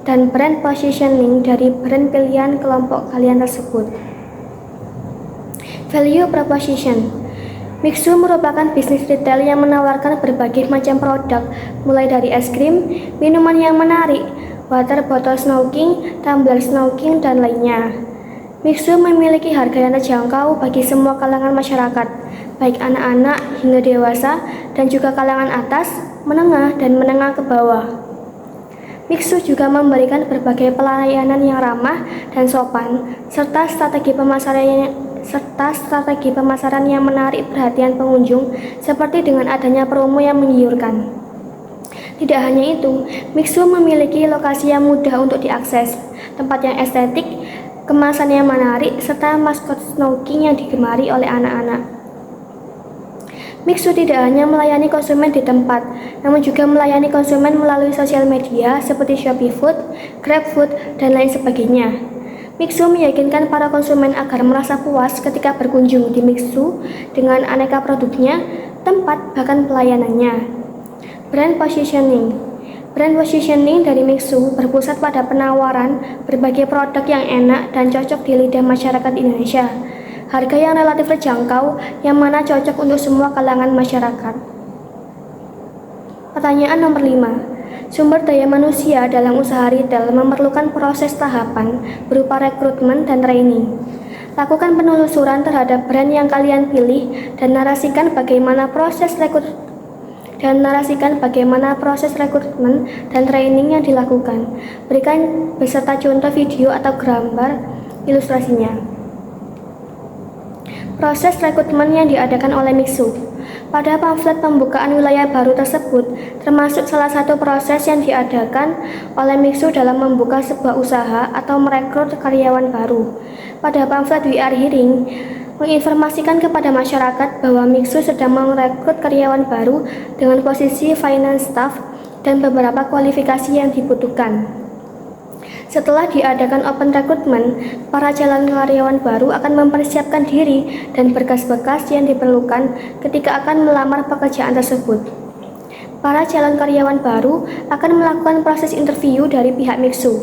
dan brand positioning dari brand pilihan kelompok kalian tersebut. Value proposition. Mixu merupakan bisnis retail yang menawarkan berbagai macam produk, mulai dari es krim, minuman yang menarik, water bottle snorkeling, tumbler snorkeling, dan lainnya. Mixu memiliki harga yang terjangkau bagi semua kalangan masyarakat, baik anak-anak hingga dewasa, dan juga kalangan atas, menengah, dan menengah ke bawah. Mixu juga memberikan berbagai pelayanan yang ramah dan sopan, serta strategi pemasaran yang menarik perhatian pengunjung, seperti dengan adanya promo yang menggiurkan. Tidak hanya itu, Mixu memiliki lokasi yang mudah untuk diakses, tempat yang estetik, kemasan yang menarik, serta maskot snorkeling yang digemari oleh anak-anak. Mixu tidak hanya melayani konsumen di tempat, namun juga melayani konsumen melalui sosial media seperti Shopee Food, GrabFood, dan lain sebagainya. Mixu meyakinkan para konsumen agar merasa puas ketika berkunjung di Mixu dengan aneka produknya, tempat, bahkan pelayanannya. Brand positioning. Brand positioning dari Mixu berpusat pada penawaran berbagai produk yang enak dan cocok di lidah masyarakat Indonesia. Harga yang relatif terjangkau, yang mana cocok untuk semua kalangan masyarakat. Pertanyaan nomor 5. Sumber daya manusia dalam usaha retail memerlukan proses tahapan berupa rekrutmen dan training. Lakukan penelusuran terhadap brand yang kalian pilih dan narasikan bagaimana proses rekrutmen dan training yang dilakukan. Berikan beserta contoh video atau gambar ilustrasinya. Proses rekrutmen yang diadakan oleh Mixu. Pada pamflet pembukaan wilayah baru tersebut, termasuk salah satu proses yang diadakan oleh Mixu dalam membuka sebuah usaha atau merekrut karyawan baru. Pada pamflet We Are Hiring, menginformasikan kepada masyarakat bahwa Mixu sedang merekrut karyawan baru dengan posisi finance staff dan beberapa kualifikasi yang dibutuhkan. Setelah diadakan open recruitment, para calon karyawan baru akan mempersiapkan diri dan berkas-berkas yang diperlukan ketika akan melamar pekerjaan tersebut. Para calon karyawan baru akan melakukan proses interview dari pihak Mixu.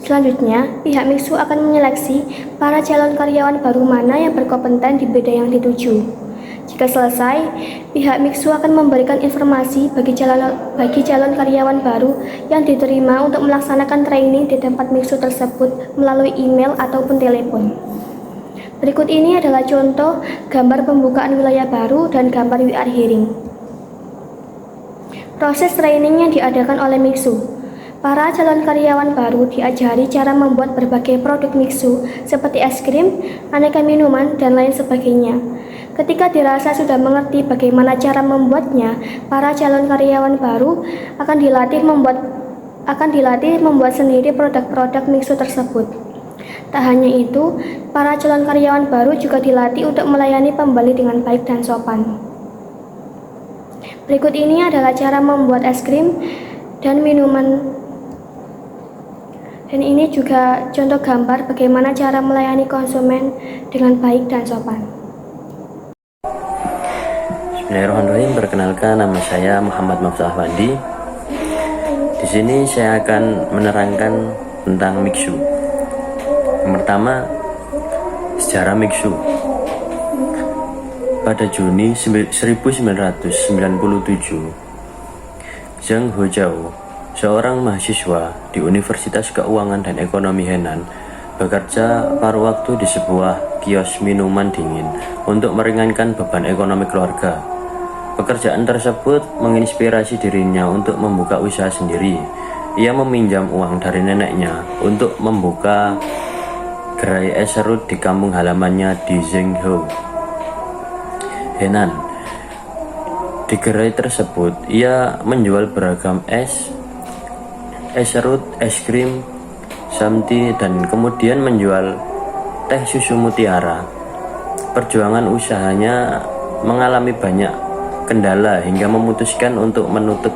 Selanjutnya, pihak Mixu akan menyeleksi para calon karyawan baru mana yang berkompeten di bidang yang dituju. Jika selesai, pihak Mixu akan memberikan informasi bagi calon karyawan baru yang diterima untuk melaksanakan training di tempat Mixu tersebut melalui email ataupun telepon. Berikut ini adalah contoh gambar pembukaan wilayah baru dan gambar We Are Hiring. Proses training yang diadakan oleh Mixu. Para calon karyawan baru diajari cara membuat berbagai produk Mixu seperti es krim, aneka minuman, dan lain sebagainya. Ketika dirasa sudah mengerti bagaimana cara membuatnya, para calon karyawan baru akan dilatih membuat sendiri produk-produk Mixu tersebut. Tak hanya itu, para calon karyawan baru juga dilatih untuk melayani pembeli dengan baik dan sopan. Berikut ini adalah cara membuat es krim dan minuman. Dan ini juga contoh gambar bagaimana cara melayani konsumen dengan baik dan sopan. Bismillahirrahmanirrahim. Perkenalkan, nama saya Muhammad Mafsah Wandi. Di sini saya akan menerangkan tentang Mixu. Yang pertama, sejarah Mixu. Pada Juni 1997, Zhang Hozhou, seorang mahasiswa di Universitas Keuangan dan Ekonomi Henan, bekerja paruh waktu di sebuah kios minuman dingin untuk meringankan beban ekonomi keluarga. Pekerjaan tersebut menginspirasi dirinya untuk membuka usaha sendiri. Ia meminjam uang dari neneknya untuk membuka gerai es serut di kampung halamannya di Zhengzhou, Henan. Di gerai tersebut, ia menjual beragam es serut, es krim, samti, dan kemudian menjual teh susu mutiara. Perjuangan usahanya mengalami banyak kendala hingga memutuskan untuk menutup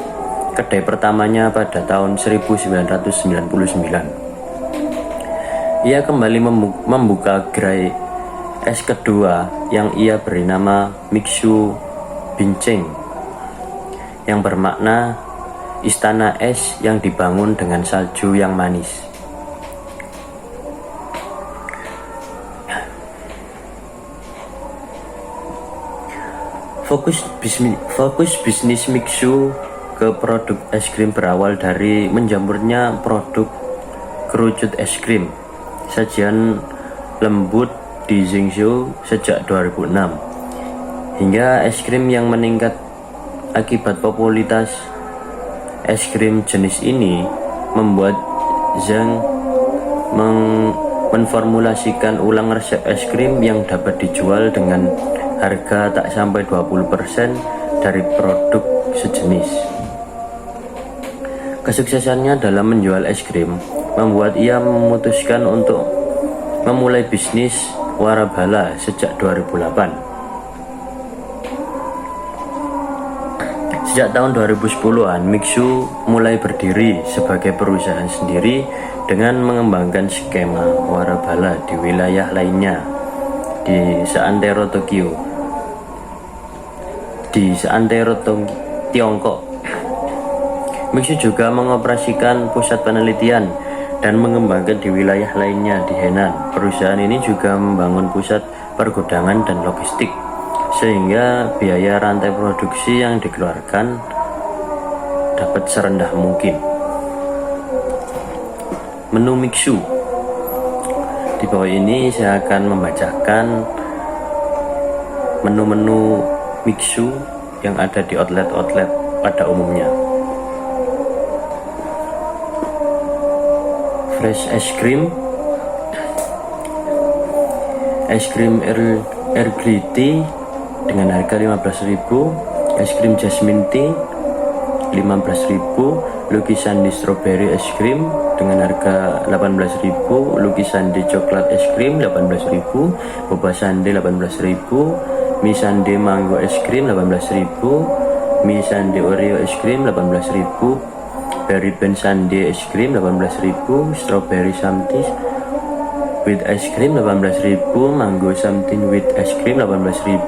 kedai pertamanya pada tahun 1999. Ia kembali membuka gerai es kedua yang ia beri nama Mixu Bincheng, yang bermakna istana es yang dibangun dengan salju yang manis. Fokus bisnis Mixu ke produk es krim berawal dari menjamurnya produk kerucut es krim sajian lembut di Zhengzhou sejak 2006, hingga es krim yang meningkat akibat popularitas es krim jenis ini membuat Zhang menformulasikan ulang resep es krim yang dapat dijual dengan harga tak sampai 20% dari produk sejenis. Kesuksesannya dalam menjual es krim membuat ia memutuskan untuk memulai bisnis warabala sejak 2008. Sejak tahun 2010-an, Mixu mulai berdiri sebagai perusahaan sendiri dengan mengembangkan skema warabala di wilayah lainnya di seantero Tokyo, Tiongkok. Mixu juga mengoperasikan pusat penelitian dan mengembangkan di wilayah lainnya di Henan. Perusahaan ini juga membangun pusat pergudangan dan logistik, sehingga biaya rantai produksi yang dikeluarkan dapat serendah mungkin. Menu Mixu. Di bawah ini saya akan membacakan menu-menu Mixu yang ada di outlet-outlet pada umumnya. Fresh es krim air green tea dengan harga 15.000, es krim jasmine tea 15.000, lukisan di strawberry es krim dengan harga 18.000, lukisan di coklat es krim 18.000, boba sundae 18.000, mie sundae mango es krim 18.000, mie sundae oreo es krim 18.000, berry ben sundae es krim 18.000, strawberry something with ice cream 18.000, mango something with ice cream 18.000,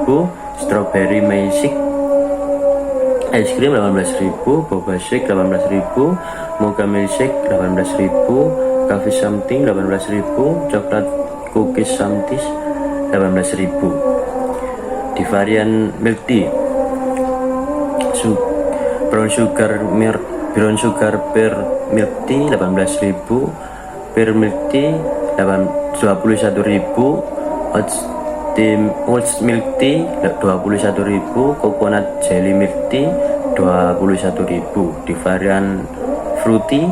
strawberry magic ice cream 18.000, boba shake 18.000, mocha milkshake 18.000, coffee something 18.000, coklat cookies something 18.000. Di varian milk tea, brown sugar pear milk tea 18.000, pear milk tea 21.000, oat milk tea 21.000, coconut jelly milk tea 21.000. Di varian fruity,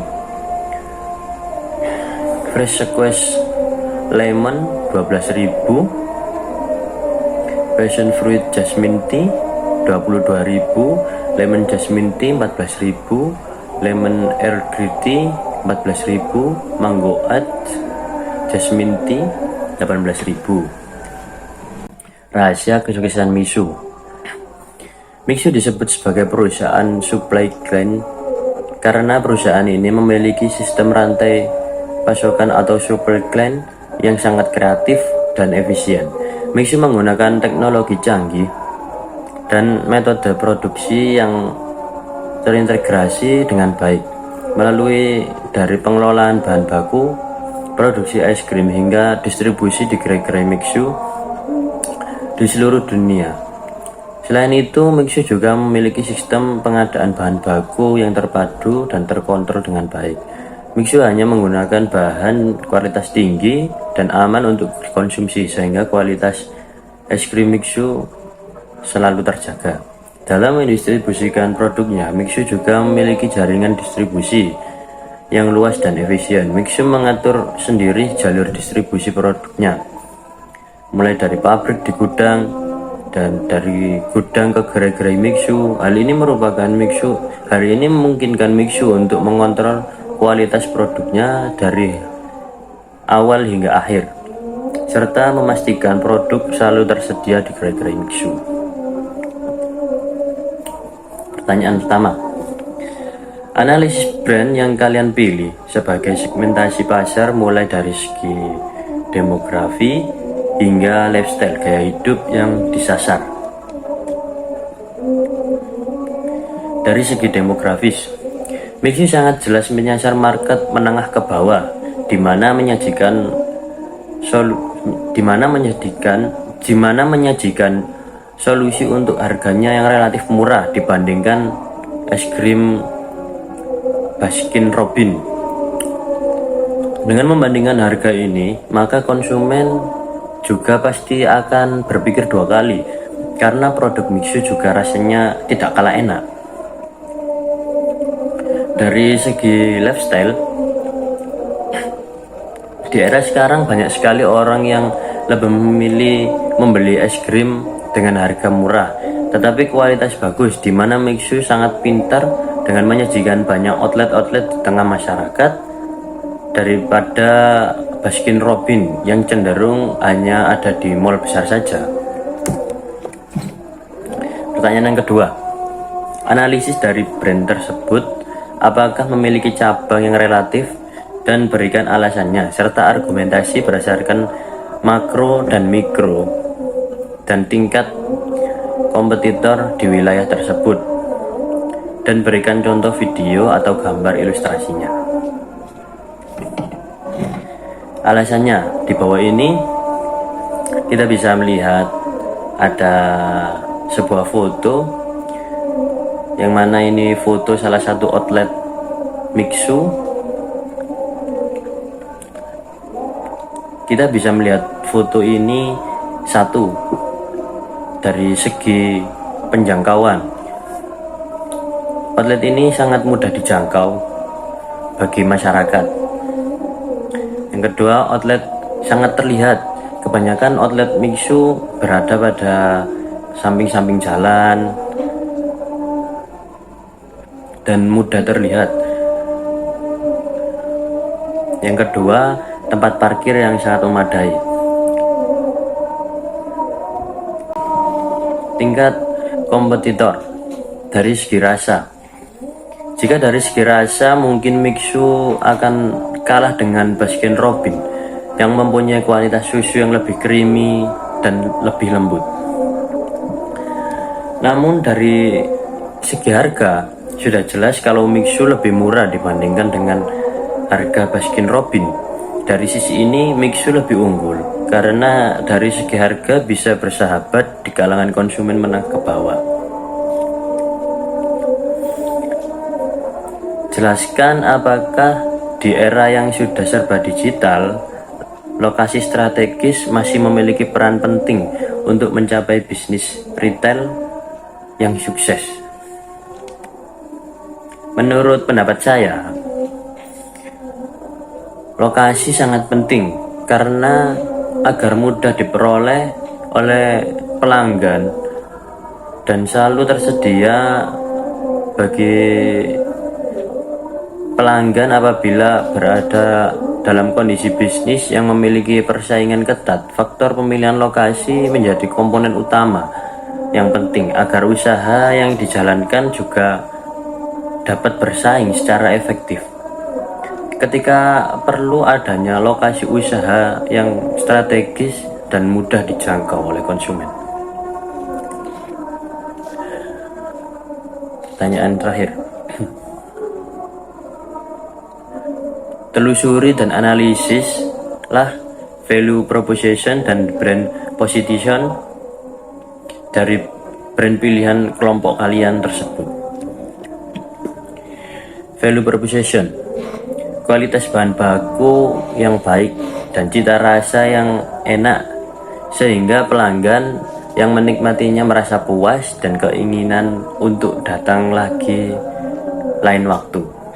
fresh squash lemon 12.000, passion fruit jasmine tea 22.000, lemon jasmine tea 14.000, lemon air green tea 14.000, mango oat jasmine tea 18.000. Rahasia kesuksesan Mixu. Mixu disebut sebagai perusahaan supply chain karena perusahaan ini memiliki sistem rantai pasokan atau supply chain yang sangat kreatif dan efisien. Mixu menggunakan teknologi canggih dan metode produksi yang terintegrasi dengan baik. melalui dari pengelolaan bahan baku, produksi es krim hingga distribusi di gerai-gerai Mixu di seluruh dunia. Selain itu, Mixu juga memiliki sistem pengadaan bahan baku yang terpadu dan terkontrol dengan baik. Mixu hanya menggunakan bahan kualitas tinggi dan aman untuk dikonsumsi, sehingga kualitas es krim Mixu selalu terjaga. Dalam mendistribusikan produknya, Mixu juga memiliki jaringan distribusi yang luas dan efisien. Mixu mengatur sendiri jalur distribusi produknya, mulai dari pabrik di gudang dan dari gudang ke gerai-gerai Mixu. Hal ini memungkinkan Mixu untuk mengontrol kualitas produknya dari awal hingga akhir, serta memastikan produk selalu tersedia di gerai-gerai Mixu. Pertanyaan pertama, analisis brand yang kalian pilih sebagai segmentasi pasar mulai dari segi demografi hingga lifestyle gaya hidup yang disasar. Dari segi demografis, Mixu sangat jelas menyasar market menengah ke bawah, di mana menyajikan solusi untuk harganya yang relatif murah dibandingkan es krim Baskin Robbins. Dengan membandingkan harga ini, maka konsumen juga pasti akan berpikir dua kali, karena produk Mixu juga rasanya tidak kalah enak. Dari segi lifestyle, di era sekarang banyak sekali orang yang lebih memilih membeli es krim dengan harga murah tetapi kualitas bagus, di mana Mixu sangat pintar dengan menyajikan banyak outlet-outlet di tengah masyarakat daripada Baskin Robbins yang cenderung hanya ada di mall besar saja. Pertanyaan yang kedua, analisis dari brand tersebut, apakah memiliki cabang yang relatif, dan berikan alasannya serta argumentasi berdasarkan makro dan mikro dan tingkat kompetitor di wilayah tersebut, dan berikan contoh video atau gambar ilustrasinya. Alasannya di bawah ini kita bisa melihat ada sebuah foto, yang mana ini foto salah satu outlet Mixu. Kita bisa melihat foto ini satu dari segi penjangkauan. Outlet ini sangat mudah dijangkau bagi masyarakat. Yang kedua, outlet sangat terlihat. Kebanyakan outlet Mixu berada pada samping-samping jalan dan mudah terlihat. Yang kedua, tempat parkir yang sangat memadai. Tingkat kompetitor dari segi rasa. Jika dari segi rasa, mungkin Mixu akan kalah dengan Baskin Robbins yang mempunyai kualitas susu yang lebih creamy dan lebih lembut. Namun dari segi harga, sudah jelas kalau Mixu lebih murah dibandingkan dengan harga Baskin Robbins. Dari sisi ini, Mixu lebih unggul karena dari segi harga bisa bersahabat di kalangan konsumen menengah ke bawah. Jelaskan apakah di era yang sudah serba digital, lokasi strategis masih memiliki peran penting untuk mencapai bisnis retail yang sukses. Menurut pendapat saya, lokasi sangat penting karena agar mudah diperoleh oleh pelanggan dan selalu tersedia bagi pelanggan apabila berada dalam kondisi bisnis yang memiliki persaingan ketat. Faktor pemilihan lokasi menjadi komponen utama yang penting agar usaha yang dijalankan juga dapat bersaing secara efektif. Ketika perlu adanya lokasi usaha yang strategis dan mudah dijangkau oleh konsumen. Pertanyaan terakhir. telusuri dan analisis lah value proposition dan brand position dari brand pilihan kelompok kalian tersebut. Value proposition, kualitas bahan baku yang baik dan cita rasa yang enak sehingga pelanggan yang menikmatinya merasa puas dan keinginan untuk datang lagi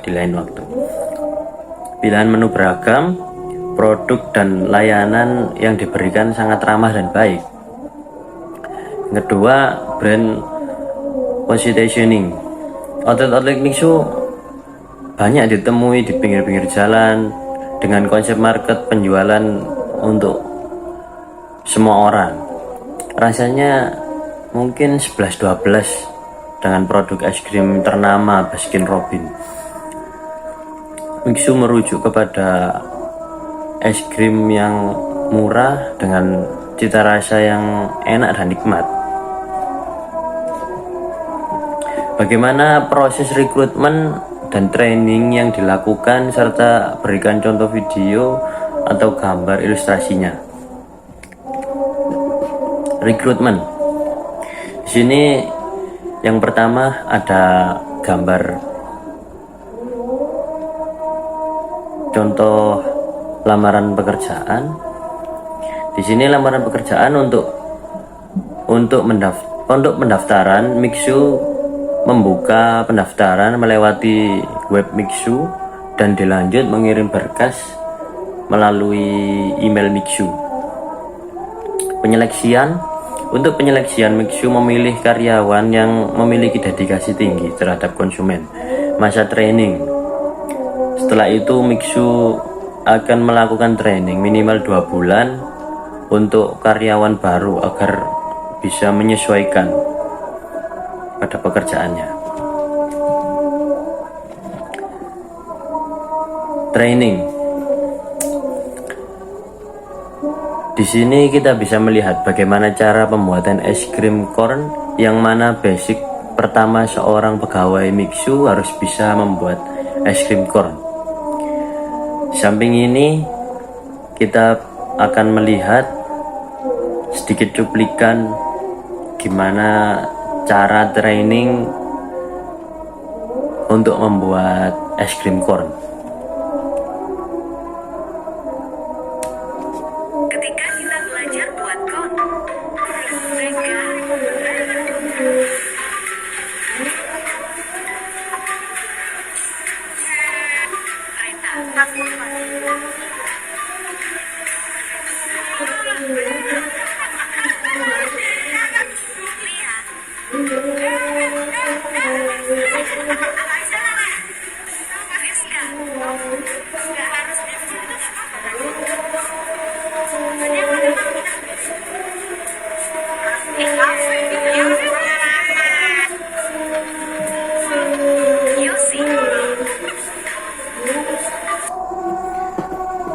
di lain waktu. Pilihan menu beragam, produk dan layanan yang diberikan sangat ramah dan baik. Kedua, brand positioning. Outlet Mixu banyak ditemui di pinggir-pinggir jalan dengan konsep market penjualan untuk semua orang. Rasanya mungkin 11-12 dengan produk es krim ternama Baskin Robbins. Mixu merujuk kepada es krim yang murah dengan cita rasa yang enak dan nikmat. Bagaimana proses rekrutmen dan training yang dilakukan serta berikan contoh video atau gambar ilustrasinya. Rekrutmen. Di sini yang pertama ada gambar contoh lamaran pekerjaan. Di sini lamaran pekerjaan untuk pendaftaran. Mixu membuka pendaftaran melewati web Mixu dan dilanjut mengirim berkas melalui email Mixu. Penyeleksian. Untuk penyeleksian, Mixu memilih karyawan yang memiliki dedikasi tinggi terhadap konsumen. Masa training. Setelah itu Mixu akan melakukan training minimal 2 bulan untuk karyawan baru agar bisa menyesuaikan pada pekerjaannya. Training. Di sini kita bisa melihat bagaimana cara pembuatan es krim corn, yang mana basic pertama seorang pegawai Mixu harus bisa membuat es krim corn. Di samping ini kita akan melihat sedikit cuplikan gimana cara training untuk membuat es krim corn. Ketika kita belajar buat kon,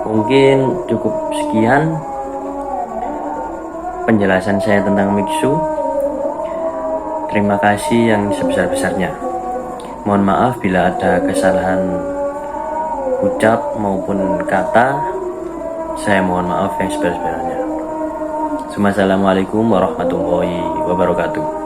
Mungkin cukup sekian penjelasan saya tentang Mixu. Terima kasih yang sebesar-besarnya. Mohon maaf bila ada kesalahan ucap maupun kata. Saya mohon maaf yang sebesar-besarnya. Assalamualaikum warahmatullahi wabarakatuh.